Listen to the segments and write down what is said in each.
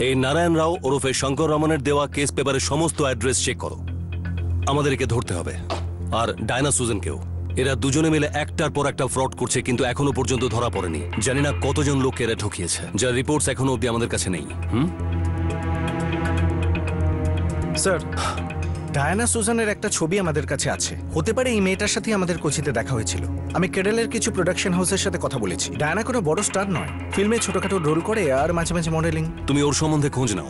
এই নারায়ণ রাও ওরফে শঙ্কর রমনের দেওয়া কেস পেপারের সমস্ত অ্যাড্রেস চেক করো। আমাদের একে ধরতে হবে, আর ডায়না সুজানকেও। এরা দুজনে মিলে একটার পর একটা ফ্রড করছে, কিন্তু এখনো পর্যন্ত ধরা পড়েনি। জানি না কতজন লোককে এরা ঠকিয়েছে, যার রিপোর্টস এখনো অব্দি আমাদের কাছে নেই। স্যার, ডায়ানা সুজানের একটা ছবি আমাদের কাছে আছে। হতে পারে এই মেয়েটার সাথে আমাদের কোচিতে দেখা হয়েছিল। আমি কেডেলের কিছু প্রোডাকশন হাউসের সাথে কথা বলেছি। ডায়ানা কোনো বড় স্টার নয়, ফিল্মে ছোটখাটো রোল করে আর মাঝে মাঝে মডেলিং। তুমি ওর সম্বন্ধে খোঁজ নাও।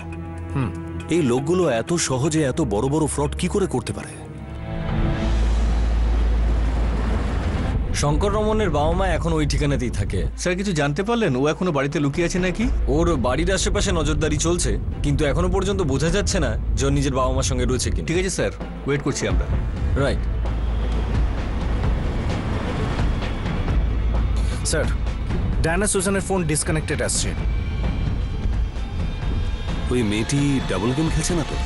এই লোকগুলো এত সহজে এত বড় বড় ফ্রড কি করে করতে পারে? শঙ্কর রমনের বাবা মা এখন ওই ঠিকানাতেই থাকে। স্যার কিছু জানতে পারলেন ও এখনো বাড়িতে লুকিয়ে আছে নাকি? ওর বাড়ির আশেপাশে নজরদারি চলছে, কিন্তু এখনো পর্যন্ত বোঝা যাচ্ছে না যে ও নিজের বাবা মার সঙ্গে রয়েছে কি। ঠিক আছে স্যার, ওয়েট করছি আমরা। রাইট স্যার, ডায়ানা সুজানের ফোন ডিসকানেক্টেড আসছে। ওই মেয়েটি ডাবল গেম খেলছে না তো?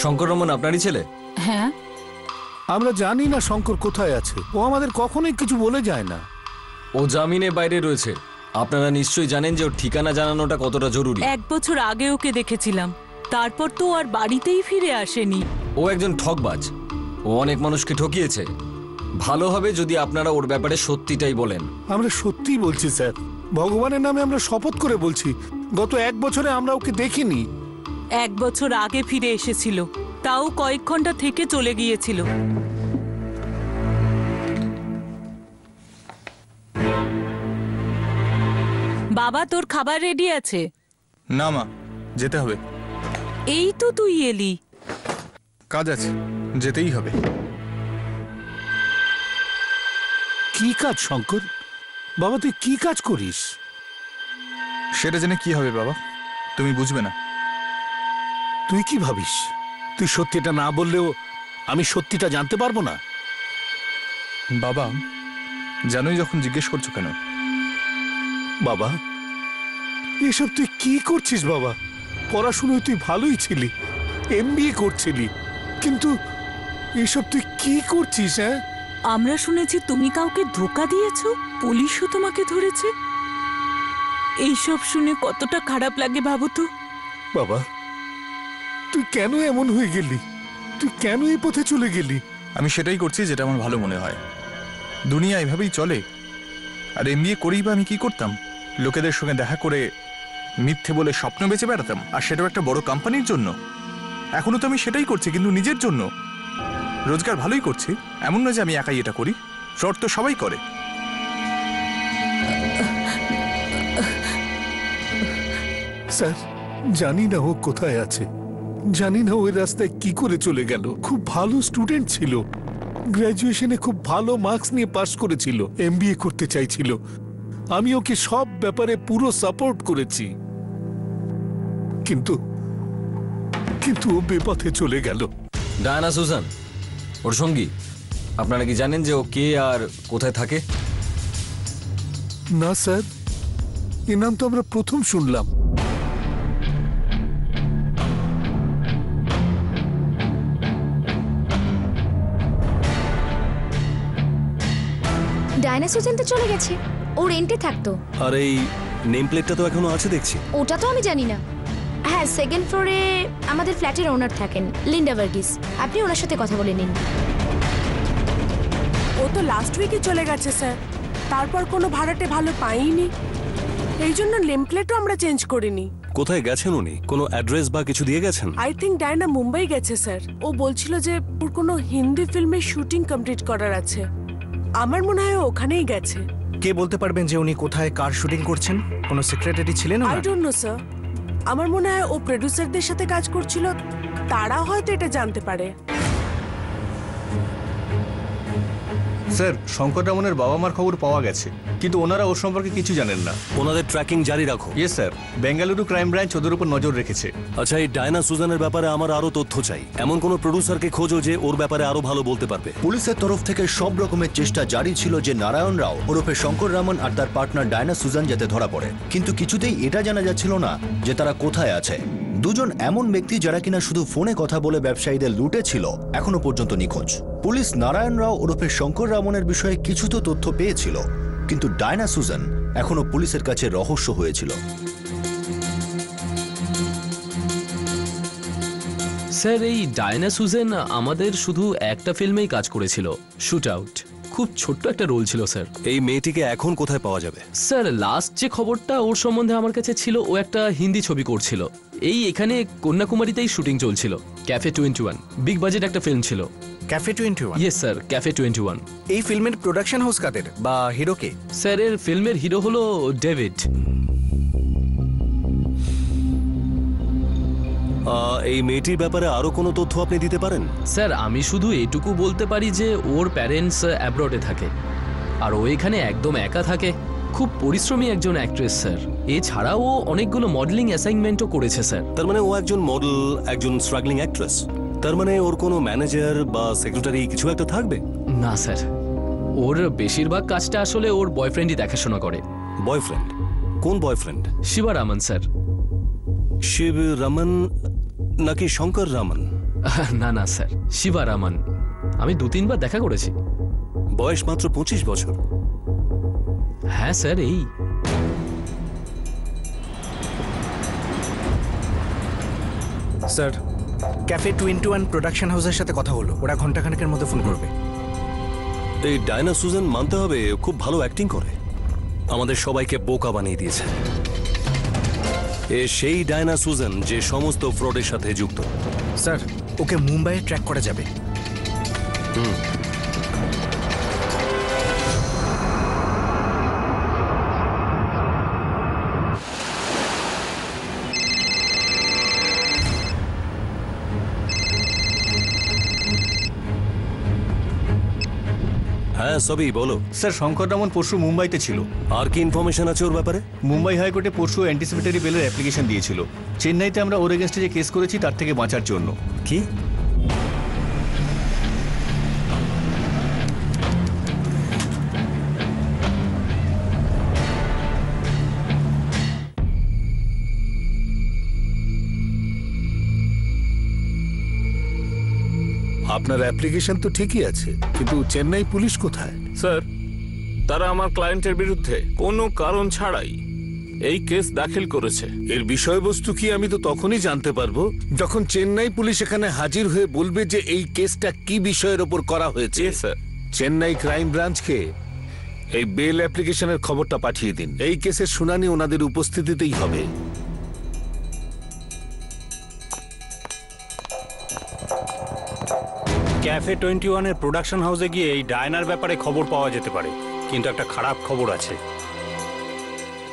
শঙ্কর রমন আপনারই ছেলে? হ্যাঁ। আমরা জানি না শঙ্কর কোথায় আছে, ও আমাদের কখনোই কিছু বলে যায় না। ও জামিনে বাইরে রয়েছে। আপনারা নিশ্চয়ই জানেন যে ওর ঠিকানা জানানোটা কতটা জরুরি। 1 বছর আগে ওকে দেখেছিলাম, তারপর তো আর বাড়িতেই ফিরে আসেনি। ও একজন ঠকবাজ, ও অনেক মানুষকে ঠকিয়েছে। ভালো হবে যদি আপনারা ওর ব্যাপারে সত্যিটাই বলেন। আমরা সত্যিই বলছি স্যার, ভগবানের নামে আমরা শপথ করে বলছি, গত 1 বছরে আমরা ওকে দেখিনি। 1 বছর আগে ফিরে এসেছিল, তাও কয়েক ঘন্টা থেকে চলে গিয়েছিল। বাবা, তোর খাবার রেডি আছে? না মা, যেতে হবে। এই তো তুই এলি। কাজ আছে, যেতেই হবে। কি কাজ শঙ্কর? বাবা তুই কি কাজ করিস? সেটা জেনে কি হবে বাবা, তুমি বুঝবে না। তুই কি ভাবিস তুই সত্যিটা না বললেও আমি সত্যিটা জানতে পারবো না? বাবা জানোই যখন জিজ্ঞেস করছো কেন? বাবা এসব তুই কি করছিস বাবা? পড়াশুনোয় তুই ভালোই ছিলি, MBA করছিলি, কিন্তু এসব তুই কি করছিস? হ্যাঁ, আমরা শুনেছি তুমি কাউকে ধোঁকা দিয়েছো, পুলিশও তোমাকে ধরেছে। এইসব শুনে কতটা খারাপ লাগে ভাবো তো। বাবা তুই কেন এমন হয়ে গেলি? তুই কেন এই পথে চলে গেলি? আমি সেটাই করছি যেটা আমার ভালো মনে হয়। দুনিয়া এভাবেই চলে। আর MBA করেই বা আমি কি করতাম? লোকেদের সঙ্গে দেখা করে মিথ্যে বলে স্বপ্ন বেঁচে বেড়াতাম, আর সেটাও একটা বড় কোম্পানির জন্য। এখনো তো আমি সেটাই করছি, কিন্তু নিজের জন্য। রোজগার ভালোই করছি, এমন নয় যে আমি একাই এটা করি। ফ্রড তো সবাই করে। স্যার জানি না ও কোথায় আছে, জানি না ওই রাস্তায় কি করে চলে গেল। খুব ভালো স্টুডেন্ট ছিল, গ্র্যাজুয়েশনে খুব ভালো মার্কস নিয়ে পাস করেছিল, MBA করতে চাইছিল। আমি ওকে সব ব্যাপারে পুরো সাপোর্ট করেছি, কিন্তু কিন্তু ও বেপথে চলে গেল। ডায়ানা সুজান ওর সঙ্গী? আপনারা কি জানেন যে ও কে আর কোথায় থাকে? না স্যার, এ নাম তো আমরা প্রথম শুনলাম। ডায়না সুজান তো চলে গেছে, ও রেন্টে থাকতো। আর এই নেম প্লেটটা তো এখনো আছে দেখছি। ওটা তো আমি জানি না। হ্যাঁ, 2nd ফ্লোরে আমাদের ফ্ল্যাটের ওনার থাকেন, লিন্ডা ভার্গিস। আপনি ওনার সাথে কথা বলে নিন। ও তো লাস্ট উইকে চলে গেছে স্যার, তারপর কোনো ভাড়াটে ভালো পাইনি, এই জন্য নেম প্লেটও আমরা চেঞ্জ করিনি। কোথায় গেছেন উনি? কোনো অ্যাড্রেস বা কিছু দিয়ে গেছেন? আই থিঙ্ক ডায়না মুম্বাই গেছে স্যার। ও বলছিল যে ওর কোনো হিন্দি ফিল্মের শুটিং কমপ্লিট করার আছে। আমার মনে হয় ওখানেই গেছে। কে বলতে পারবেন যে উনি কোথায় কার শুটিং করছেন? কোনো সেক্রেটারি ছিলেন? I don't know sir. আমার মনে হয় ও প্রোডিউসারদের সাথে কাজ করছিল, তারা হয়তো এটা জানতে পারে। স্যার শঙ্কর রমনের বাবা মার খবর পাওয়া গেছে, কিন্তু ওনারা ওর সম্পর্কে কিছু জানেন না। ওনাদের ট্র্যাকিং জারি রাখো। Yes sir, Bengaluru crime branch ওদের উপর নজর রেখেছে। আচ্ছা, এই ডায়না সুজানের ব্যাপারে আমার আরো তথ্য চাই। এমন কোন প্রোডিউসারকে খোঁজো যে ওর ব্যাপারে আরো ভালো বলতে পারবে। পুলিশের তরফ থেকে সব রকমের চেষ্টা জারি ছিল যে নারায়ণ রাও ওরফে শঙ্কর রামন আর তার পার্টনার ডায়না সুজান যাতে ধরা পড়ে, কিন্তু কিছুতেই এটা জানা যাচ্ছিল না যে তারা কোথায় আছে। দুজন এমন ব্যক্তি যারা কিনা শুধু ফোনে কথা বলে ব্যবসায়ীদের লুটেছিল এখনো পর্যন্ত নিখোঁজ। পুলিশ নারায়ণ রাও ওরফে শঙ্কর রামনের বিষয়ে কিছু তো তথ্য পেয়েছিল, কিন্তু ডায়না সুজান এখনো পুলিশের কাছে রহস্য হয়েছিল। স্যার, এই ডায়না সুজেন আমাদের শুধু একটা ফিল্মেই কাজ করেছিল, শুট আউট। খুব ছোট্ট একটা রোল ছিল স্যার। এই মেয়েটিকে এখন কোথায় পাওয়া যাবে? স্যার, লাস্ট যে খবরটা ওর সম্বন্ধে আমার কাছে ছিল, ও একটা হিন্দি ছবি করছিল। এখানে কন্যাকুমারীতেই শুটিং চলছিল। ক্যাফে 21 বিগ বাজেট একটা ফিল্ম ছিল। ক্যাফে 21? Yes sir, cafe 21। এই ফিল্মের প্রোডাকশন হাউস কাদের বা হিরোকে? স্যার, এর ফিল্মের হিরো হলো ডেভিড। এই মেয়েটির ব্যাপারে আরো কোনো তথ্য আপনি দিতে পারেন? স্যার, আমি শুধু এটুকু বলতে পারি যে ওর প্যারেন্টস অ্যাব্রডে থাকে, আর ও এখানে একদম একা থাকে। খুব পরিশ্রমী একজন অ্যাক্ট্রেস স্যার। এছাড়াও ও অনেকগুলো মডেলিং অ্যাসাইনমেন্টও করেছে স্যার। তার মানে ও একজন মডেল, একজন স্ট্রাগলিং অ্যাক্ট্রেস। তার মানে ওর কোনো ম্যানেজার বা সেক্রেটারি কিছু একটা থাকবে? না স্যার, ওর বেশিরভাগ কাজটা আসলে ওর বয়ফ্রেন্ডই দেখাশোনা করে। বয়ফ্রেন্ড? কোন বয়ফ্রেন্ড? শিবা রামন স্যার। শিব রামন নাকি শঙ্কর রামন? না না স্যার, শিবা রামন। আমি 2-3 বার দেখা করেছি। বয়স মাত্র 25 বছর? হ্যাঁ স্যার, এই স্যার, ক্যাফে 21 প্রোডাকশন হাউসের সাথে কথা হলো। ওরা ঘন্টাখানেকের মধ্যে ফোন করবে। এই ডায়না সুজান মানতে হবে খুব ভালো অ্যাক্টিং করে। আমাদের সবাইকে বোকা বানিয়ে দিয়েছে। সেই ডায়না সুজান যে সমস্ত ফ্রডের সাথে যুক্ত। স্যার, ওকে মুম্বাইয়ে ট্র্যাক করা যাবে। হ্যাঁ সবই বলো। স্যার, শঙ্কর রামন পরশু মুম্বাইতে ছিল। আর কি ইনফরমেশন আছে ওর ব্যাপারে? মুম্বাই হাইকোর্টে পরশু অ্যান্টিসিপেটরি বেলের অ্যাপ্লিকেশন দিয়েছিল। চেন্নাইতে আমরা ওর এগেনস্টে যে কেস করেছি তার থেকে বাঁচার জন্য। কি? আপনার অ্যাপ্লিকেশন তো ঠিকই আছে, কিন্তু চেন্নাই পুলিশ কোথায়? স্যার, তারা আমার ক্লায়েন্টের বিরুদ্ধে কোনো কারণ ছাড়াই এই কেস দাখিল করেছে। এর বিষয়বস্তু কি আমি তো তখনই জানতে পারবো যখন চেন্নাই পুলিশ এখানে হাজির হয়ে বলবে যে এই কেসটা কি বিষয়ের ওপর করা হয়েছে। স্যার, চেন্নাই ক্রাইম ব্রাঞ্চকে এই বেল অ্যাপ্লিকেশনের খবরটা পাঠিয়ে দিন। এই কেসের শুনানি ওনাদের উপস্থিতিতেই হবে। ক্যাফে 21 এর প্রোডাকশন হাউসে গিয়ে এই ডায়নার ব্যাপারে খবর পাওয়া যেতে পারে, কিন্তু একটা খারাপ খবর আছে।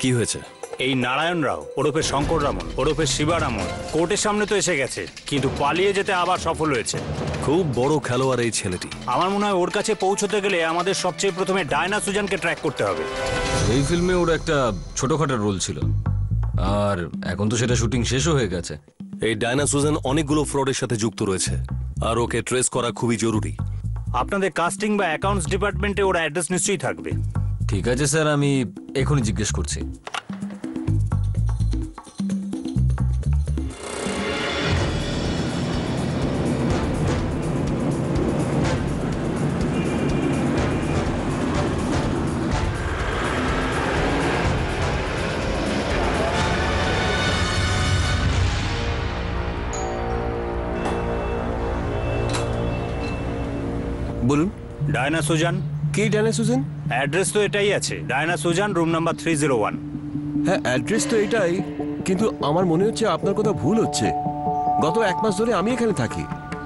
কি হয়েছে? এই নারায়ণ রাও ওরফে শঙ্কর রামন ওরফে শিবা রামন কোর্টের সামনে তো এসে গেছে, কিন্তু পালিয়ে যেতে আবার সফল হয়েছে। খুব বড় খেলোয়াড় এই ছেলেটি। আমার মনে হয় ওর কাছে পৌঁছতে গেলে আমাদের সবচেয়ে প্রথমে ডায়না সুজানকে ট্র্যাক করতে হবে। এই ফিল্মে ওর একটা ছোটখাটো রোল ছিল, আর এখন তো সেটা শুটিং শেষও হয়ে গেছে। এই ডায়না সুজান অনেকগুলো ফ্রডের সাথে যুক্ত রয়েছে, আর ওকে ট্রেস করা খুবই জরুরি। আপনাদের কাস্টিং বা অ্যাকাউন্টস ডিপার্টমেন্টে ওর অ্যাড্রেস নিশ্চয়ই থাকবে। ঠিক আছে স্যার, আমি এখনই জিজ্ঞেস করছি। বলুন। Diana Susan. কি ডায়না সুজান? অ্যাড্রেস তো এটাই আছে, ডায়না সুজান, রুম নাম্বার 301। হ্যাঁ, অ্যাড্রেস তো এটাই, কিন্তু আমার মনে হচ্ছে আপনার কোথাও ভুল হচ্ছে। গত 1 মাস ধরে আমি এখানে থাকি।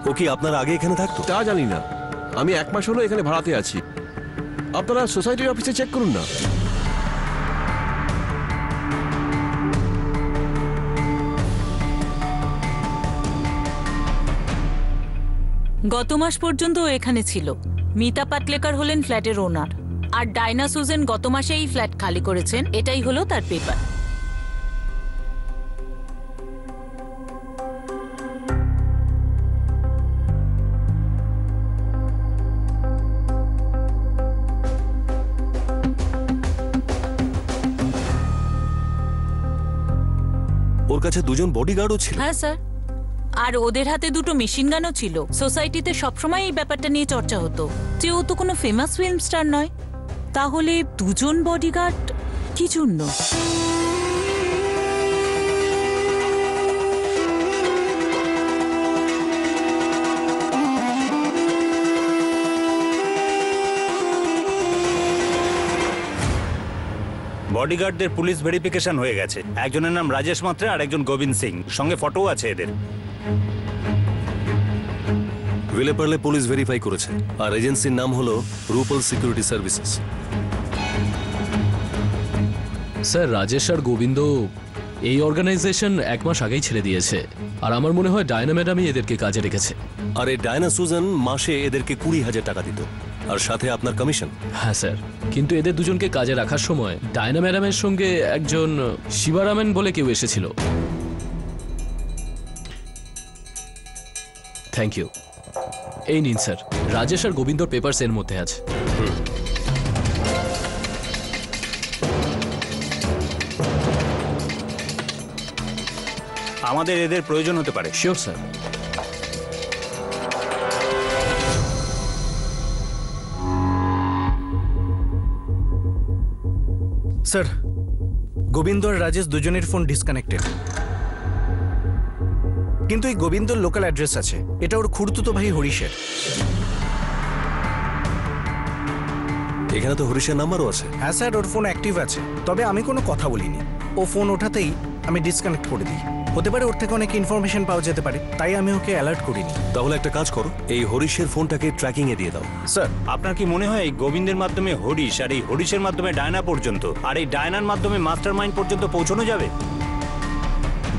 ও কি আপনার আগে এখানে থাকতো? তা জানি না, আমি 1 মাস হলো এখানে ভাড়াতে আছি। আপনারা সোসাইটির অফিসে চেক করুন না। গত মাস পর্যন্ত ও এখানে ছিল। মিতা পাটলেকার হলেন ফ্ল্যাটের ওনার, আর ডায়না সুজেন গত মাসে এই ফ্ল্যাট খালি করেছেন। এটাই হলো তার পেপার। ওর কাছে 2 জন বডিগার্ডও ছিল। হ্যাঁ স্যার, আর ওদের হাতে 2টো মেশিন গানও ছিল। সোসাইটিতে সবসময় এই ব্যাপারটা নিয়ে চর্চা হতো যে ও তো কোনো ফেমাস ফিল্ম স্টার নয়, তাহলে 2 জন বডিগার্ড কি জন্য? বডিগার্ডদের পুলিশ ভেরিফিকেশন হয়ে গেছে। একজনের নাম রাজেশ মাত্রে আর একজন গোবিন্দ সিং, সঙ্গে ফটোও আছে এদের। ভিলেপারলে পুলিশ ভেরিফাই করেছে, আর এজেন্সির নাম হলো Rupal security services. Sir, Rajesh আর গোবিন্দ এই অর্গানাইজেশন 1 মাস আগেই ছেড়ে দিয়েছে, আর আমার মনে হয় ডায়না ম্যাডামই এদেরকে কাজে রেখেছে। আর এই ডায়না সুজান মাসে এদেরকে 20,000 টাকা দিত, আর সাথে আপনার কমিশন। হ্যাঁ স্যার, কিন্তু এদের দুজনকে কাজে রাখার সময় ডায়না ম্যাডামের সঙ্গে একজন শিবারামেন বলে কেউ এসেছিল। Thank you. এই নিন স্যার, রাজেশ আর গোবিন্দর পেপারস এর মধ্যে আছে। আমাদের এদের প্রয়োজন হতে পারে। Sure sir. স্যার, গোবিন্দ আর রাজেশ দুজনের ফোন ডিসকানেক্টেড, কিন্তু এই গোবিন্দর লোকাল অ্যাড্রেস আছে। এটা ওর খুড়তুতো ভাই হরিশের। এখানে তো হরিশের নাম্বারও আছে। হ্যাঁ স্যার, ওর ফোন অ্যাক্টিভ আছে, তবে আমি কোনো কথা বলিনি। ও ফোন ওঠাতেই আমি ডিসকানেক্ট করে দিই। হতে পারে ওর থেকে অনেক ইনফরমেশন পাওয়া যেতে পারে, তাই আমি ওকে অ্যালার্ট করিনি। তাহলে একটা কাজ করো, এই হরিশের ফোনটাকে ট্র্যাকিং এ দিয়ে দাও। স্যার, আপনার কি মনে হয় এই গোবিন্দের মাধ্যমে হরিশ, আর এই হরিশের মাধ্যমে ডায়না পর্যন্ত, আর এই ডায়নার মাধ্যমে মাস্টার মাইন্ড পর্যন্ত পৌঁছানো যাবে?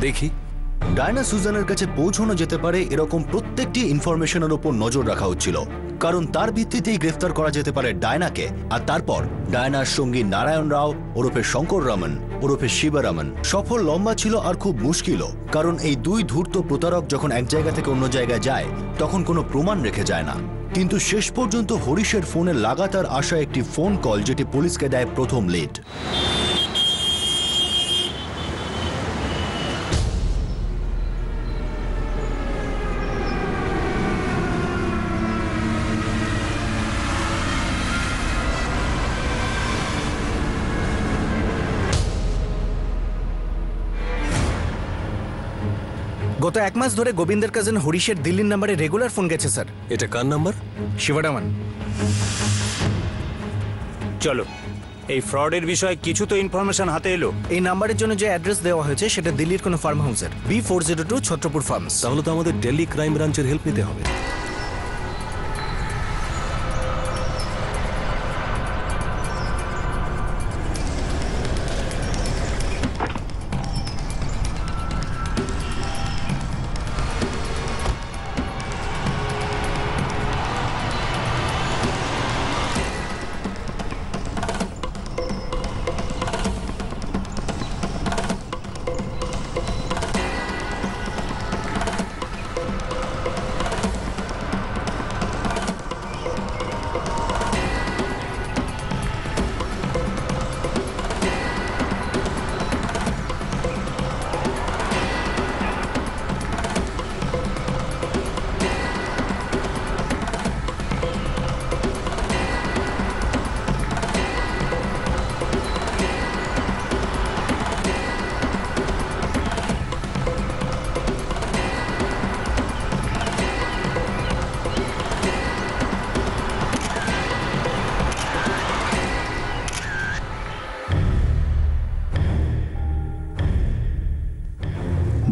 দেখি। ডায়না সুজানের কাছে পৌঁছানো যেতে পারে এরকম প্রত্যেকটি ইনফরমেশনের উপর নজর রাখা হচ্ছিল, কারণ তার ভিত্তিতেই গ্রেফতার করা যেতে পারে ডায়নাকে। আর তারপর ডায়নার সঙ্গী নারায়ণ রাও ওরফে শঙ্কর রামন ওরফে শিবরামন সফর লম্বা ছিল আর খুব মুশকিলও, কারণ এই 2 ধূর্ত প্রতারক যখন এক জায়গা থেকে অন্য জায়গায় যায় তখন কোনো প্রমাণ রেখে যায় না। কিন্তু শেষ পর্যন্ত হরিশের ফোনে লাগাতার আসা একটি ফোন কল যেটি পুলিশকে দেয় প্রথম লিড। গত 1 মাস ধরে গোবিন্দের কাজিন হরিশের দিল্লির নাম্বারে রেগুলার ফোন গেছে স্যার। এটা কার নাম্বার? শিবরামন। চলো, এই ফ্রডের বিষয়ে কিছু তো ইনফরমেশন হাতে এলো। এই নাম্বারের জন্য যে অ্যাড্রেস দেওয়া হয়েছে সেটা দিল্লির কোনো ফার্ম হাউসের, B402 ছত্রপুর ফার্মস। তাহলে তো আমাদের দিল্লি ক্রাইম ব্রাঞ্চের হেল্প নিতে হবে।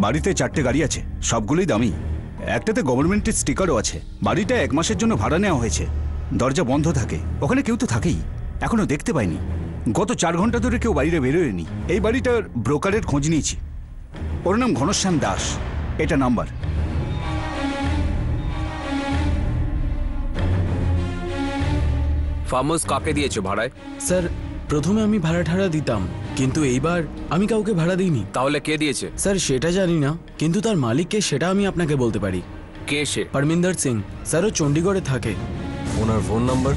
বাড়িতে 4টে গাড়ি আছে, সবগুলোই দামি। একটাতে গভর্নমেন্টের স্টিকারও আছে। বাড়িটা 1 মাসের জন্য ভাড়া নেওয়া হয়েছে। দরজা বন্ধ থাকে, ওখানে কেউ তো থাকেই, এখনো দেখতে পাইনি। গত 4 ঘন্টা ধরে কেউ বাইরে বেরোয়নি। এই বাড়িটার ব্রোকারের খোঁজ নিয়েছি, ওর নাম ঘনশ্যাম দাস। এটা নাম্বার। ফার্ম হাউস কাকে দিয়েছো ভাড়ায়? স্যার, প্রথমে আমি ভাড়া ঠাড়া দিতাম, কিন্তু এইবার আমি কাউকে ভাড়া দিইনি। তাহলে কে দিয়েছে? স্যার, সেটা জানি না, কিন্তু তার মালিককে সেটা আমি আপনাকে বলতে পারি। কে সে? পারমিন্দর সিং স্যার, ও চণ্ডীগড়ে থাকে। ওনার ফোন নাম্বার?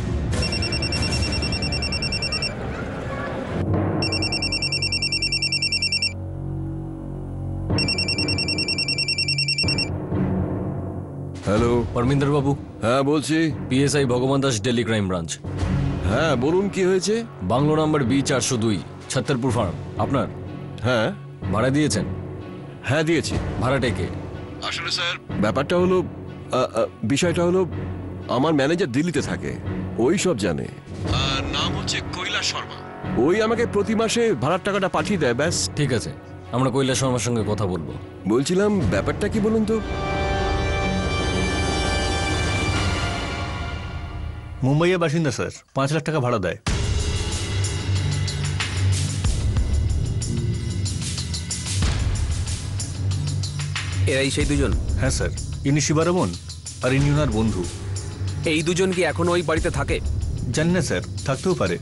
হ্যালো পরমিন্দর বাবু। হ্যাঁ বলছি। পিএসআই ভগবান দাস, দিল্লি ক্রাইম ব্রাঞ্চ। হ্যাঁ বলুন, কি হয়েছে? Bungalow number B402, Chhatarpur farm. আপনার? হ্যাঁ। ভাড়া দিয়েছেন? হ্যাঁ দিয়েছি। ভাড়াটা কে? আসলে স্যার ব্যাপারটা হলো, বিষয়টা হলো আমার ম্যানেজার দিল্লিতে থাকে, ওই সব জানে। নাম হচ্ছে কৈলাস শর্মা। ওই আমাকে প্রতি মাসে ভাড়ার টাকাটা পাঠিয়ে দেয়, ব্যাস। ঠিক আছে, আমরা কৈলাস শর্মার সঙ্গে কথা বলবো। বলছিলাম ব্যাপারটা কি বলুন তো। মুম্বাইয়ের বাসিন্দা স্যার, 5 লাখ টাকা ভাড়া দেয়। এরাই সেই দুজন? হ্যাঁ স্যার, ইনি শিবারমন আর ইনি ওনার বন্ধু। এই দুজন কি এখনো ওই বাড়িতে থাকে? জানি না স্যার, থাকতেও পারে।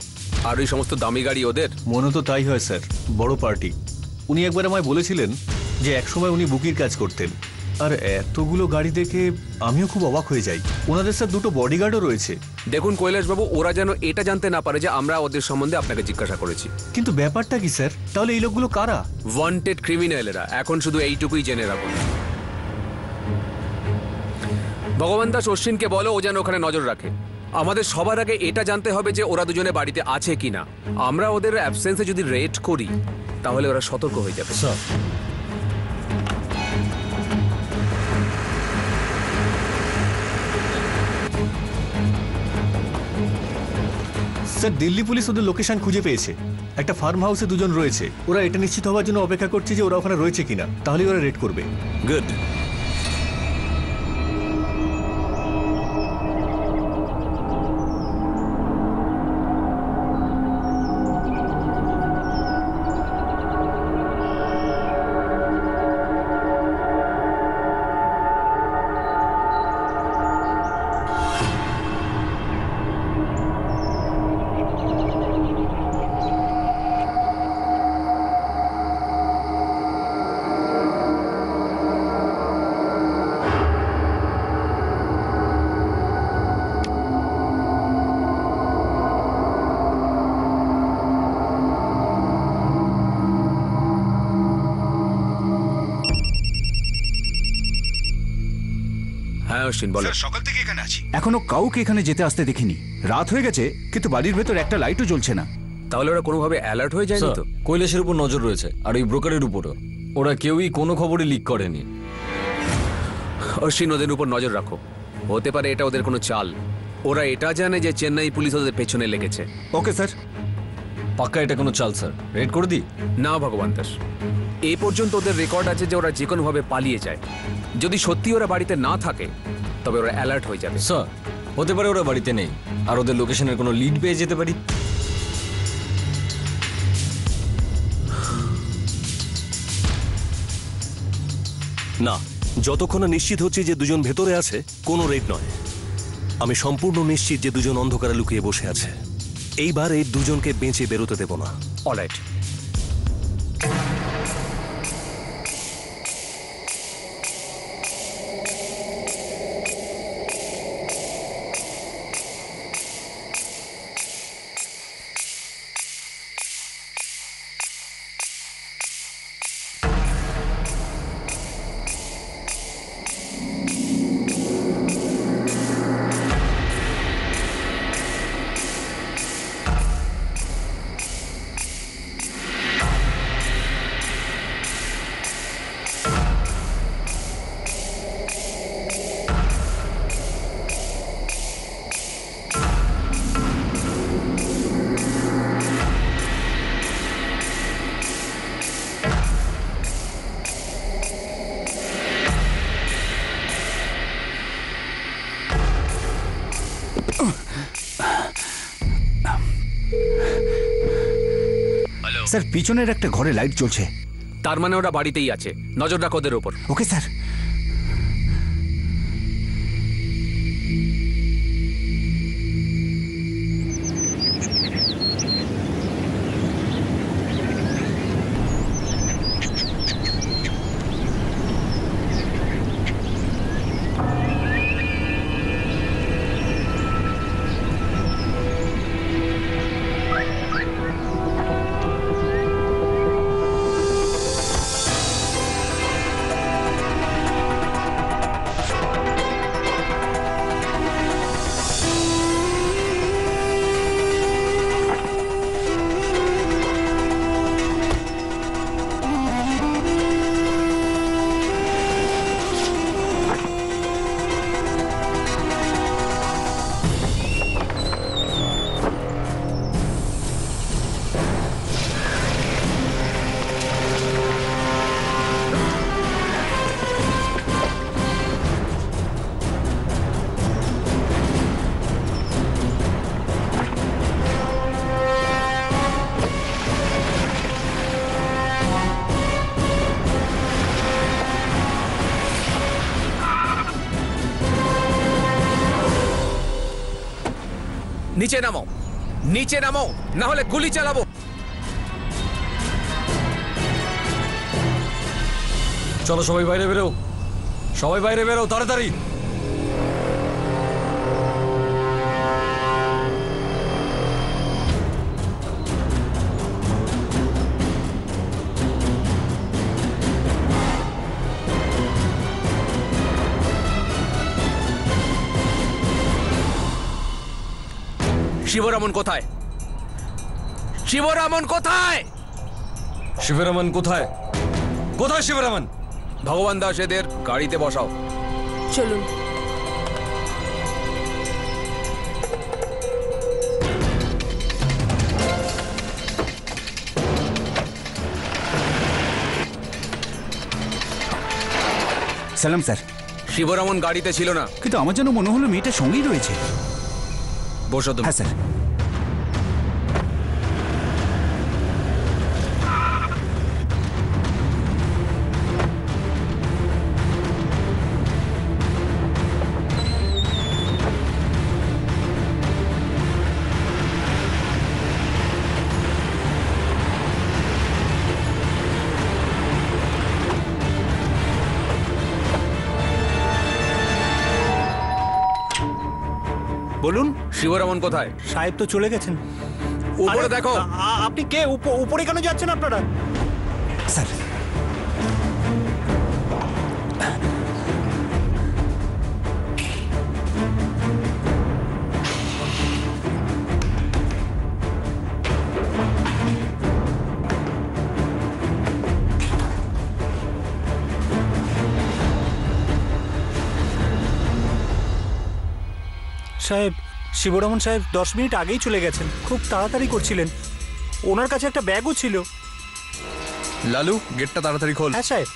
আর ওই সমস্ত দামি গাড়ি ওদের? মনে তো তাই হয় স্যার, বড় পার্টি। উনি একবার আমায় বলেছিলেন যে একসময় উনি বুকির কাজ করতেন। আর এতগুলো গাড়ি দেখে আমিও খুব অবাক হয়ে যাই। ওনাদের স্যার 2টো বডিগার্ডও রয়েছে। দেখুন কৈলাসবাবু, ওরা যেন এটা জানতে না পারে যে আমরা ওদের সম্বন্ধে আপনাকে জিজ্ঞাসা করেছি। কিন্তু ব্যাপারটা কি স্যার? তাহলে এই লোকগুলো কারা? ওয়ান্টেড ক্রিমিনালেরা। এখন শুধু এইটুকুই জেনে রাখুন। ভগবান দাস অশ্বিনকে বলো ও যেন ওখানে নজর রাখে। আমাদের সবার আগে এটা জানতে হবে যে ওরা দুজনে বাড়িতে আছে কিনা। আমরা ওদের অ্যাবসেন্সে যদি রেড করি তাহলে ওরা সতর্ক হয়ে যাবে। স্যার দিল্লি পুলিশ ওদের লোকেশন খুঁজে পেয়েছে। একটা ফার্ম হাউসে দুজন রয়েছে। ওরা এটা নিশ্চিত হওয়ার জন্য অপেক্ষা করছে যে ওরা ওখানে রয়েছে কিনা, তাহলেই ওরা রেড করবে। গুড। সকাল থেকে এখানে আছি, এখনো কাউকে এখানে যেতে আসতে দেখিনি। রাত হয়ে গেছে কিন্তু বাড়ির ভেতর একটা লাইটও জ্বলছে না। তাহলে ওরা কোনোভাবে অ্যালার্ট হয়ে যায়নি তো? কৈলাসের উপর নজর রয়েছে আর ওই ব্রোকারের উপরও। ওরা কেউই কোনো খবরই লিক করেনি। অশ্বিন, ওদের উপর নজর রাখো। হতে পারে এটা ওদের কোনো চাল। ওরা এটা জানে যে চেন্নাই পুলিশ ওদের পেছনে লেগেছে। Okay sir. পাক্কা এটা কোনো চাল স্যার? রেড করে দিই? না ভগবান দাস, এই পর্যন্ত ওদের রেকর্ড আছে যে ওরা যে কোনোভাবে পালিয়ে যায়। যদি সত্যি ওরা বাড়িতে না থাকে তবে ওরা অ্যালার্ট হয়ে যাবে। স্যার হতে পারে ওরা বাড়িতে নেই আর ওদের লোকেশনের কোনো লিড পেয়ে যেতে পারি। না, যতক্ষণ না নিশ্চিত হচ্ছে যে দুজন ভেতরে আছে, কোনো রেড নয়। আমি সম্পূর্ণ নিশ্চিত যে দুজন অন্ধকারে লুকিয়ে বসে আছে। এইবার এই দুজনকে বেঁচে বেরোতে দেব না। অলরাইট। স্যার পিছনের একটা ঘরে লাইট জ্বলছে। তার মানে ওরা বাড়িতেই আছে। নজর রাখো ওদের উপর। Okay sir. নিচে নামো, নিচে নামো, না হলে গুলি চালাবো। চলো সবাই বাইরে বেরো, সবাই বাইরে বেরো তাড়াতাড়ি। শিবরামন কোথায়? শিবরামন কোথায়? শিবরামন কোথায়? কোথায় শিবরামন? ভগবান দাস এদের গাড়িতে বসাও। চলুন। সালাম স্যার। শিবরামন গাড়িতে ছিল না, কিন্তু আমার যেন মনে হলো মেয়েটার সঙ্গেই রয়েছে। বসো তুমি। হ্যাঁ স্যার। বলুন শিবরামন কোথায়? সাহেব তো চলে গেছেন। উপরে দেখো। আপনি কে? উপরে কেন যাচ্ছেন আপনারা? স্যার সাহেব, শিবরামন সাহেব 10 মিনিট আগেই চলে গেছেন। খুব তাড়াতাড়ি করছিলেন। ওনার কাছে একটা ব্যাগও ছিল। লালু, গেটটা তাড়াতাড়ি খোল। হ্যাঁ সাহেব।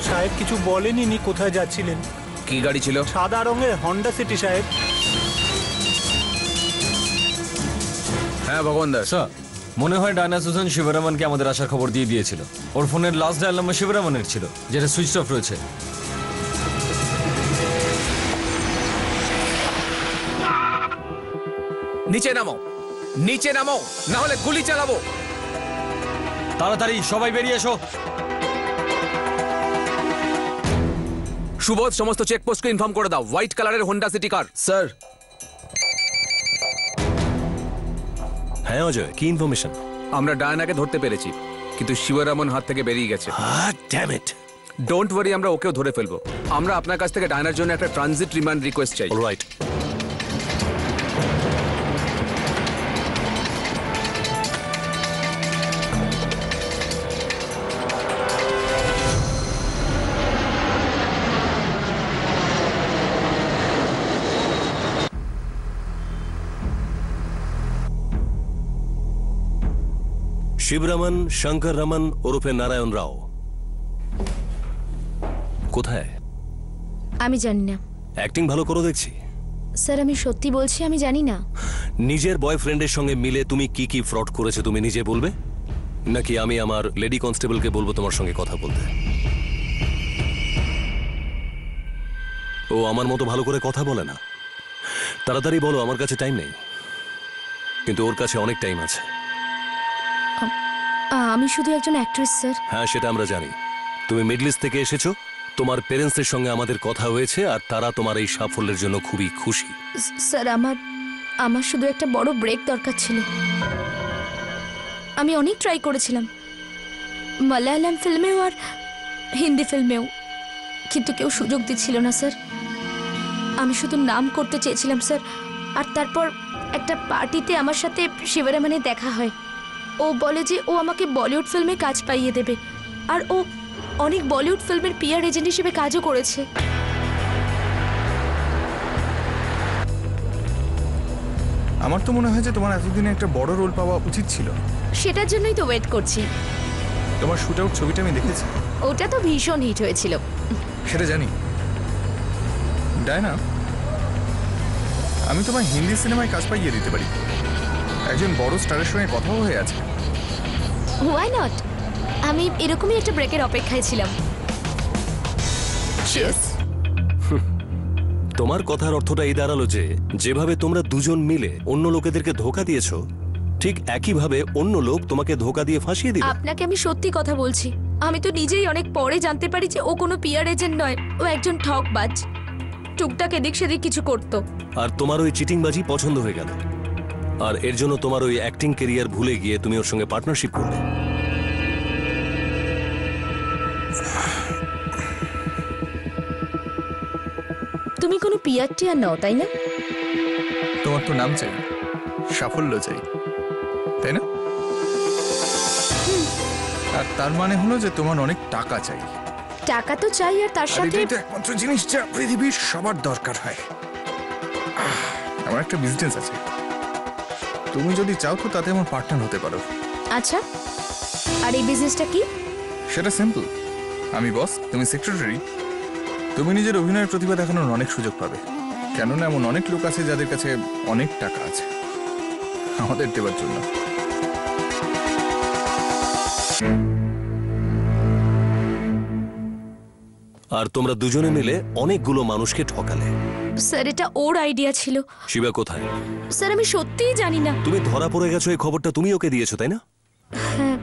সাহেব কিছু বলেনি নি কোথায় যাচ্ছিলেন। কি গাড়ি ছিল? সাদা রঙের হন্ডা সিটি সাহেব। হ্যাঁ ভগবান দাস। স্যার, মনে হয় ডায়না সুজান শিবরামনকে আমাদের আসার খবর দিয়ে দিয়েছিল। ওর ফোনের লাস্ট ডায়াল নাম্বার শিবরামনের ছিল, যেটা সুইচ অফ রয়েছে। নিচে নামো, নিচে নামো, না হলে গুলি চালাবো। তাড়াতাড়ি সবাই বেরিয়ে এসো। সুবোধ, সমস্ত চেকপোস্টকে ইনফর্ম করে দাও। হোয়াইট কালারের হোন্ডা সিটি কার। স্যার। হ্যাঁ অজয়, কি ইনফরমেশন? আমরা ডায়নাকে ধরতে পেরেছি, কিন্তু শিবরামন হাত থেকে বেরিয়ে গেছে। Damn it. ডোন্ট ওয়ারি, আমরা ওকেও ধরে ফেলবো। আমরা আপনার কাছ থেকে ডায়নার জন্য একটা ট্রানজিট রিমান্ড রিকোয়েস্ট চাই। অলরাইট। শিবরামন শঙ্কর রমন ওরফে নারায়ণ রাও কোথায়? আমি জানি না অ্যাক্টিং ভালো করো দেখছি। স্যার, আমি সত্যি বলছি, আমি জানি না। নিজের বয়ফ্রেন্ডের সঙ্গে মিলে তুমি কি কি ফ্রড করেছো তুমি নিজে বলবে, নাকি আমি আমার লেডি কনস্টেবলকে বলবো তোমার সঙ্গে কথা বলতে? ও আমার মতো ভালো করে কথা বলে না। তাড়াতাড়ি বলো, আমার কাছে টাইম নেই। কিন্তু ওর কাছে অনেক টাইম আছে। আমি শুধু একজন অ্যাক্ট্রেস স্যার। হ্যাঁ, সেটা আমরা জানি। তুমি মিডল ইস্ট থেকে এসেছো। তোমার পেরেন্টসের সঙ্গে আমাদের কথা হয়েছে, আর তারা তোমার এই সাফল্যের জন্য খুবই খুশি। স্যার, আমার শুধু একটা বড় ব্রেক দরকার ছিল। আমি অনেক ট্রাই করেছিলাম, মালায়ালাম ফিল্মেও আর হিন্দি ফিল্মেও, কিন্তু কেউ সুযোগ দিচ্ছিল না স্যার। আমি শুধু নাম করতে চেয়েছিলাম স্যার। আর তারপর একটা পার্টিতে আমার সাথে শিবরামনের দেখা হয়। ও বলে যে ও আমাকে বলিউড ফিল্মে কাজ পাইয়ে দেবে, আর ও অনেক বলিউড ফিল্মের পিআর এজেন্ট হিসেবে কাজও করেছে। আমার তো মনে হয় যে তোমার এতদিনে একটা বড় রোল পাওয়া উচিত ছিল। সেটার জন্যই তো ওয়েট করছি। তোমার শুট আউট ছবিটা আমি দেখেছি। ওটা তো ভীষণ হিট হয়েছিল। সেটা জানি। ডায়না, আমি তোমার হিন্দি সিনেমায় কাজ পাইয়ে দিতে পারি। একজন বড় স্টারের সঙ্গে কথাও হয়ে আছে। Why not? আমি এরকমই একটা ব্রেকের অপেক্ষায় ছিলাম। চিয়ার্স। তোমার কথার অর্থটা এই দাঁড়ালো যে যেভাবে তোমরা দুজন মিলে অন্য লোকেদেরকে ধোকা দিয়েছো, ঠিক একইভাবে অন্য লোক তোমাকে ধোকা দিয়ে ফাঁসিয়ে দিল। আপনাকে আমি সত্যি কথা বলছি, আমি তো নিজেই অনেক পরে জানতে পারি যে ও কোনো পিআর এজেন্ট নয়, ও একজন ঠকবাজ। টুকটাক এদিক সেদিক কিছু করতো। আর তোমার ওই চিটিংবাজি পছন্দ হয়ে গেল, আর এর জন্য তোমার ওই অ্যাক্টিং ক্যারিয়ার ভুলে গিয়ে তুমি ওর সঙ্গে পার্টনারশিপ করলে। তুমি কোনো পিআর টিআর নাও, তাই না? তোমার তো নাম চাই, সাফল্য চাই, তাই না? আর তার মানে হলো যে তোমার অনেক টাকা চাই। টাকা তো চাই, আর তার সাথে এটাই তো একমাত্র জিনিস যা পৃথিবীর সবার দরকার হয়। আমার একটা বিজনেস আছে, তুমি যদি চাও তো তাতে আমার পার্টনার হতে পারো। আচ্ছা, আর এই বিজনেসটা কি? সেটা সিম্পল, আমি বস, তুমি সেক্রেটারি। তুমি নিজের অভিনয়ের প্রতিভা দেখানোর অনেক সুযোগ পাবে, কেননা এমন অনেক লোক আছে যাদের কাছে অনেক টাকা আছে আমাদের দেবার জন্য। আর তোমরা দুজনে মিলে অনেকগুলো মানুষকে ঠকালে। স্যার, এটা ওর আইডিয়া ছিল। শিবা কোথায়? স্যার, আমি সত্যিই জানি না। তুমি ধরা পড়ে গেছো এই খবরটা তুমি ওকে দিয়েছো, তাই না? হ্যাঁ,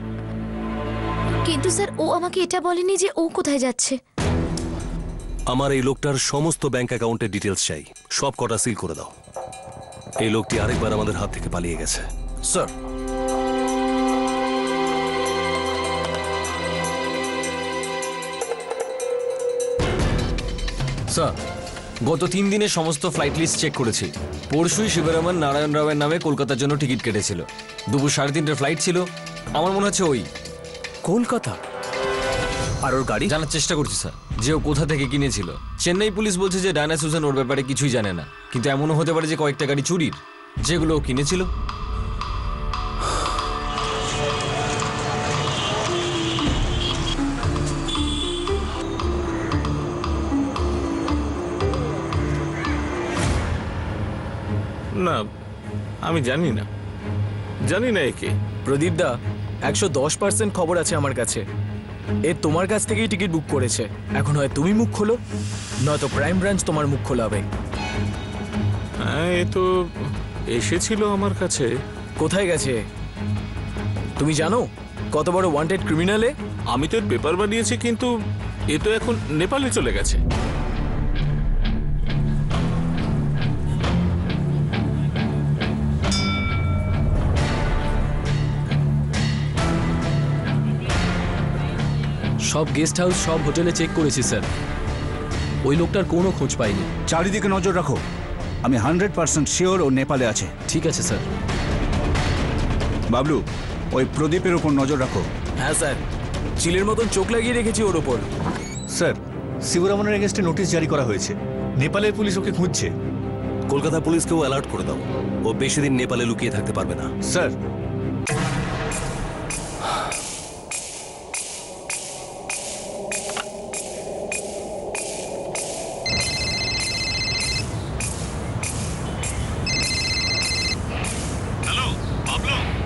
কিন্তু স্যার ও আমাকে এটা বলেনি যে ও কোথায় যাচ্ছে। আমার এই লোকটার সমস্ত ব্যাংক অ্যাকাউন্টের ডিটেলস চাই, সব কটা সিল করে দাও। এই লোকটি আরেকবার আমাদের হাত থেকে পালিয়ে গেছে। স্যার, স্যার, গত 3 দিনে সমস্ত ফ্লাইট লিস্ট চেক করেছি। পরশুই শিবরামন নারায়ণ রাওয়ের নামে কলকাতার জন্য টিকিট কেটেছিল। দুপুর 3:30 ফ্লাইট ছিল, আমার মনে হচ্ছে ওই কলকাতা। আর ওর গাড়ি জানার চেষ্টা করছি স্যার, যে ও কোথা থেকে কিনেছিল। চেন্নাই পুলিশ বলছে যে ডায়না সুজান ওর ব্যাপারে কিছুই জানে না, কিন্তু এমনও হতে পারে যে কয়েকটা গাড়ি চুরির, যেগুলো ও কিনেছিল। না, আমি জানি না, জানি না একে। প্রদীপ দা, 110% খবর আছে আমার কাছে। এ তোমার কাছ থেকেই টিকিট বুক করেছে। এখন হয় তুমি মুখ খোলো, নয়তো ক্রাইম ব্রাঞ্চ তোমার মুখ খোলাবে। হ্যাঁ, এ তো এসেছিল আমার কাছে। কোথায় গেছে তুমি জানো? কত বড় ওয়ান্টেড ক্রিমিনালে? আমি তো এর পেপার বানিয়েছি, কিন্তু এ তো এখন নেপালে চলে গেছে। সব গেস্ট হাউস, সব হোটেলে চেক করেছি স্যার, ওই লোকটার কোনো খোঁজ পাইনি। চারিদিকে নজর রাখো, আমি 100% শিওর ও নেপালে আছে। ঠিক আছে স্যার। বাবলু, ওই প্রদীপের উপর নজর রাখো। হ্যাঁ স্যার, চিলের মতন চোখ লাগিয়ে রেখেছি ওর ওপর। স্যার, শিবরামনের এগেন্স্টে নোটিশ জারি করা হয়েছে। নেপালের পুলিশ ওকে খুঁজছে। কলকাতা পুলিশকেও অ্যালার্ট করে দাও, ও বেশি দিন নেপালে লুকিয়ে থাকতে পারবে না। স্যার,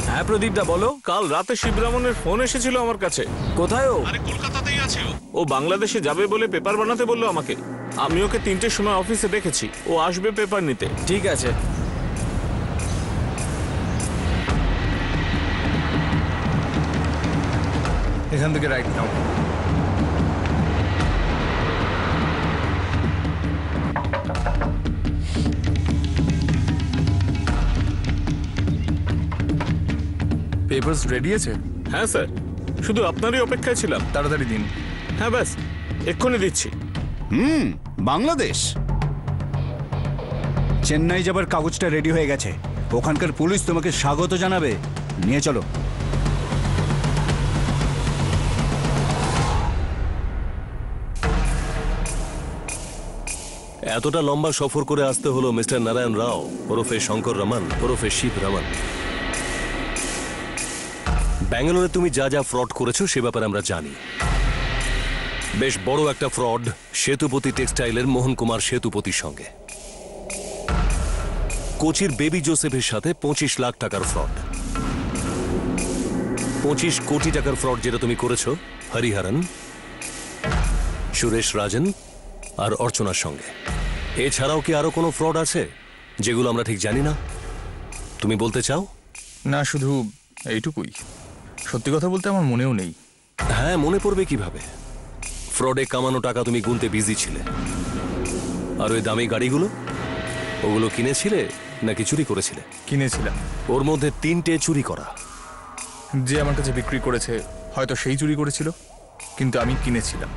হ্যাঁ প্রদীপ দা, বলো। কাল রাতে শিবরামনের ফোন এসেছিল আমার কাছে। কোথায় ও? আরে কলকাতাতেই আছে ও। ও বাংলাদেশে যাবে বলে পেপার বানাতে বললো আমাকে। আমি ওকে 3টের সময় অফিসে দেখেছি, ও আসবে পেপার নিতে। ঠিক আছে। এখান থেকে রাইট নাও। পেপারস রেডি আছে? হ্যাঁ স্যার, শুধু আপনারই অপেক্ষায় ছিলাম। তাড়াতাড়ি দিন। হ্যাঁ ব্যাস, এক্ষুনি দিচ্ছি। বাংলাদেশ চেন্নাই যাবার কাগজটা রেডি হয়ে গেছে, ওখানকার পুলিশ তোমাকে স্বাগত জানাবে। নিয়ে চলো। এতটা লম্বা সফর করে আসতে হলো মিস্টার নারায়ণ রাও ওরফে শঙ্কর রমন ওরফে শিব রমন। ব্যাঙ্গালোরে তুমি যা যা ফ্রড করেছো সে ব্যাপারে আমরা জানি। বেশ বড় একটা ফ্রড সেতুপতি টেক্সটাইলের মোহন কুমার সেতুপতির সঙ্গে, কোচির বেবি জোসেফের সাথে 25 লাখ টাকার ফ্রড, 25 কোটি টাকার ফ্রড যেটা তুমি করেছো হরিহরন, সুরেশ রাজন আর অর্চনার সঙ্গে। এছাড়াও কি আরো কোনো ফ্রড আছে যেগুলো আমরা ঠিক জানি না? তুমি বলতে চাও? না, শুধু এইটুকুই। সত্যি কথা বলতে আমার মনেও নেই। হ্যাঁ, মনে পড়বে কিভাবে? ফ্রডে কামানো টাকা তুমি গুনতে বিজি ছিলে। আর ওই দামি গাড়িগুলো, ওগুলো কিনেছিলে নাকি চুরি করেছিলে? কিনেছিলাম। ওর মধ্যে 3টে চুরি করা। যে আমার কাছে বিক্রি করেছে হয়তো সেই চুরি করেছিল, কিন্তু আমি কিনেছিলাম।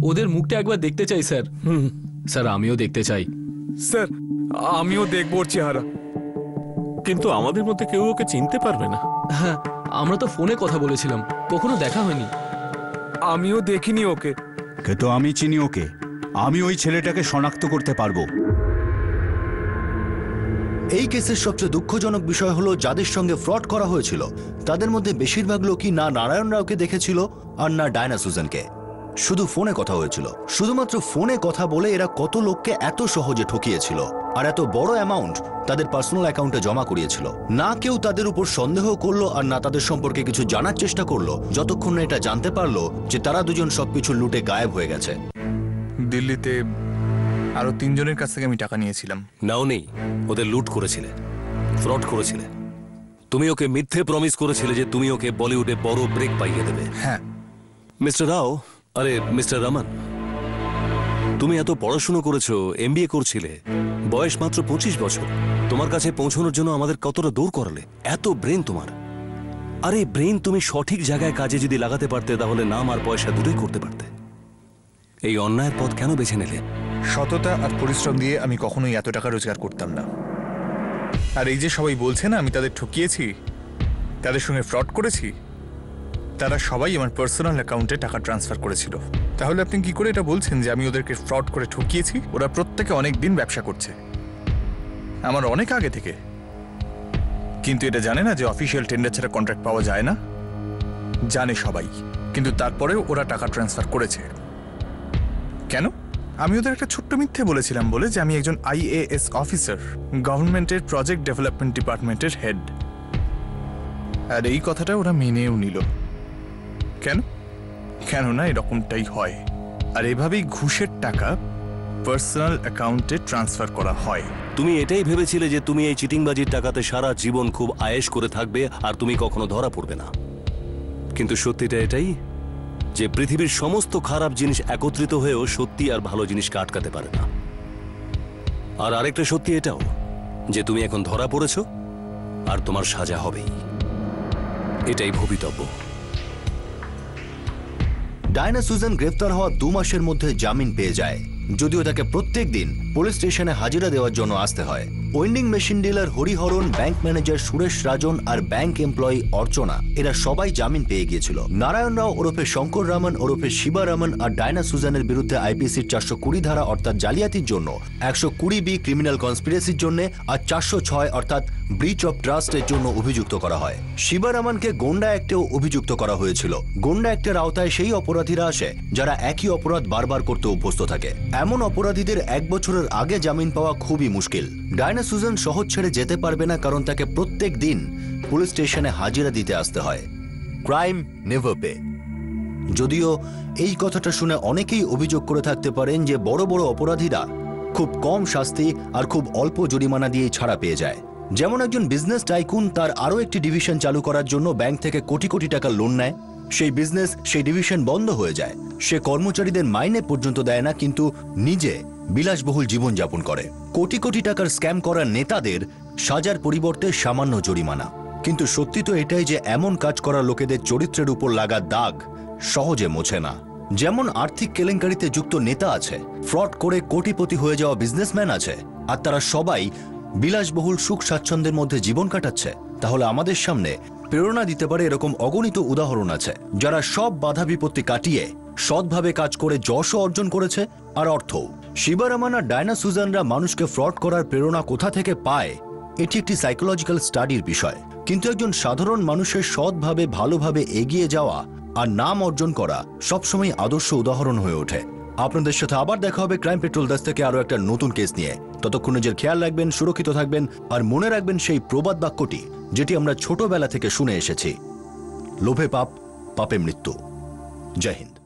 ওদের মুখটা একবার দেখতে চাই স্যার। স্যার আমিও দেখতে চাই। স্যার আমিও দেখবো ওর চেহারা। কিন্তু আমাদের মধ্যে কেউ ওকে চিনতে পারবে না। হ্যাঁ, আমরা তো ফোনে কথা বলেছিলাম, কখনো দেখা হয়নি। আমিও দেখিনি ওকে। কিন্তু আমি চিনি ওকে। আমি ওই ছেলেটাকে শনাক্ত করতে পারবো। এই কেসের সবচেয়ে দুঃখজনক বিষয় হলো যাদের সঙ্গে ফ্রড করা হয়েছিল তাদের মধ্যে বেশিরভাগ লোকই না নারায়ণ রাওকে দেখেছিল আর না ডায়না সুজানকে। শুধু ফোনে কথা হয়েছিল। শুধুমাত্র ফোনে কথা বলে এরা কত লোককে এত সহজে ঠকিয়েছিল আর এত বড় অ্যামাউন্ট তাদের পার্সোনাল অ্যাকাউন্টে জমা করিয়েছিল। না কেউ তাদের উপর সন্দেহ করলো আর না তাদের সম্পর্কে কিছু জানার চেষ্টা করলো, যতক্ষণ না এটা জানতে পারলো যে তারা দুজন সবকিছু লুটে গায়েব হয়ে গেছে। দিল্লিতে আরো 3 জনের কাছ থেকে আমি টাকা নিয়েছিলাম। নাও নেই, ওদের লুট করেছিলে, ফ্রড করেছিলে। তুমি ওকে মিথ্যে প্রমিস করেছিলে যে তুমি ওকে বলিউডে বড় ব্রেক পাইয়ে দেবে। হ্যাঁ মিস্টার রাও, আরে মিস্টার রমন, তুমি এত পড়াশুনো করেছো, MBA করছিলে, বয়স মাত্র 25 বছর। তোমার কাছে পৌঁছানোর জন্য আমাদের কতটা দৌড় করালে। এত ব্রেন তোমার। আরে ব্রেন তুমি সঠিক জায়গায় কাজে যদি লাগাতে পারতে তাহলে নাম আর পয়সা দুটোই করতে পারতে। এই অন্যায়ের পথ কেন বেছে নিলে? সততা আর পরিশ্রম দিয়ে আমি কখনোই এত টাকা রোজগার করতাম না। আর এই যে সবাই বলছে না আমি তাদের ঠকিয়েছি, তাদের সঙ্গে ফ্রড করেছি, তারা সবাই আমার পার্সোনাল অ্যাকাউন্টে টাকা ট্রান্সফার করেছিল। তাহলে আপনি কি করে এটা বলছেন যে আমি ওদেরকে ফ্রড করে ঠকিয়েছি? ওরা প্রত্যেকে অনেক দিন ব্যবসা করছে, আমার অনেক আগে থেকে। কিন্তু এটা জানে না যে অফিসিয়াল টেন্ডার ছাড়া কন্ট্রাক্ট পাওয়া যায় না। জানে সবাই, কিন্তু তারপরেও ওরা টাকা ট্রান্সফার করেছে। কেন? আমি ওদের একটা ছোট্ট মিথ্যে বলেছিলাম বলে যে আমি একজন IAS অফিসার, গভর্নমেন্টের প্রজেক্ট ডেভেলপমেন্ট ডিপার্টমেন্টের হেড। আর এই কথাটা ওরা মেনেও নিল। কেন? কেননা এরকমটাই হয়। আর এভাবেই ঘুষের টাকা পার্সোনাল অ্যাকাউন্টে ট্রান্সফার করা হয়। তুমি এটাই ভেবেছিলে যে তুমি এই চিটিংবাজির টাকাতে সারা জীবন খুব আয়েশ করে থাকবে আর তুমি কখনো ধরা পড়বে না। কিন্তু সত্যিটা এটাই যে পৃথিবীর সমস্ত খারাপ জিনিস একত্রিত হয়েও সত্যি আর ভালো জিনিসকে আটকাতে পারে না। আর আরেকটা সত্যি এটাও যে তুমি এখন ধরা পড়েছো আর তোমার সাজা হবেই। এটাই ভবিতব্য। ডায়না সুজান গ্রেফতার হওয়া 2 মাসের মধ্যে জামিন পেয়ে যায়, যদিও তাকে প্রত্যেক দিন পুলিশ স্টেশনে হাজিরা দেওয়ার জন্য আসতে হয়। Vending machine dealer Hariharan, bank manager Suresh Rajan আর ব্যাংক এমপ্লয়ি অর্চনা এরা সবাই জামিন পেয়ে গিয়েছিল। নারায়ণ রাও ওরফে শঙ্কর রামন ওরফে শিবা রামন আর ডায়না সুজানের বিরুদ্ধে IPCর 420 ধারা অর্থাৎ জালিয়াতির জন্য, 120B ক্রিমিনাল কনস্পিরেসির জন্য আর 406 অর্থাৎ ব্রিচ অফ ট্রাস্টের জন্য অভিযুক্ত করা হয়। শিবা রামনকে গোন্ডা অ্যাক্টেও অভিযুক্ত করা হয়েছিল। গোন্ডা অ্যাক্টের আওতায় সেই অপরাধীরা আসে যারা একই অপরাধ বারবার করতে অভ্যস্ত থাকে। এমন অপরাধীদের 1 বছরের আগে জামিন পাওয়া খুবই মুশকিল। ডায়না সুজান শহর ছেড়ে যেতে পারবে না, কারণ তাকে প্রত্যেক দিন পুলিশ স্টেশনে হাজিরা দিতে আসতে হয়। Crime never pay. যদিও এই কথাটা শুনে অনেকেই অভিযোগ করে থাকতে পারেন যে বড় বড় অপরাধীরা খুব কম শাস্তি আর খুব অল্প জরিমানা দিয়েই ছাড়া পেয়ে যায়। যেমন একজন বিজনেস টাইকুন তার আরও একটি ডিভিশন চালু করার জন্য ব্যাংক থেকে কোটি কোটি টাকা লোন নেয়। সেই বিজনেস, সেই ডিভিশন বন্ধ হয়ে যায়। সে কর্মচারীদের মাইনে পর্যন্ত দেয় না, কিন্তু নিজে বিলাসবহুল জীবনযাপন করে। কোটি কোটি টাকার স্ক্যাম করার নেতাদের সাজার পরিবর্তে সামান্য জরিমানা। কিন্তু সত্যি তো এটাই যে এমন কাজ করা লোকেদের চরিত্রের উপর লাগা দাগ সহজে মোছে না। যেমন আর্থিক কেলেঙ্কারিতে যুক্ত নেতা আছে, ফ্রড করে কোটিপতি হয়ে যাওয়া বিজনেসম্যান আছে, আর তারা সবাই বিলাসবহুল সুখ স্বাচ্ছন্দ্যের মধ্যে জীবন কাটাচ্ছে। তাহলে আমাদের সামনে প্রেরণা দিতে পারে এরকম অগণিত উদাহরণ আছে যারা সব বাধা বিপত্তি কাটিয়ে সৎভাবে কাজ করে যশও অর্জন করেছে আর অর্থও। শিবা রামন আর ডায়না সুজানরা মানুষকে ফ্রড করার প্রেরণা কোথা থেকে পায়, এটি একটি সাইকোলজিক্যাল স্টাডির বিষয়। কিন্তু একজন সাধারণ মানুষের সৎভাবে ভালোভাবে এগিয়ে যাওয়া আর নাম অর্জন করা সবসময় আদর্শ উদাহরণ হয়ে ওঠে। আপনাদের সাথে আবার দেখা হবে ক্রাইম পেট্রোল 10 থেকে আরো একটা নতুন কেস নিয়ে। ততক্ষণ নিজের খেয়াল রাখবেন, সুরক্ষিত থাকবেন, আর মনে রাখবেন সেই প্রবাদ বাক্যটি যেটি আমরা ছোটবেলা থেকে শুনে এসেছি, লোভে পাপ, পাপে মৃত্যু। জয় হিন্দ।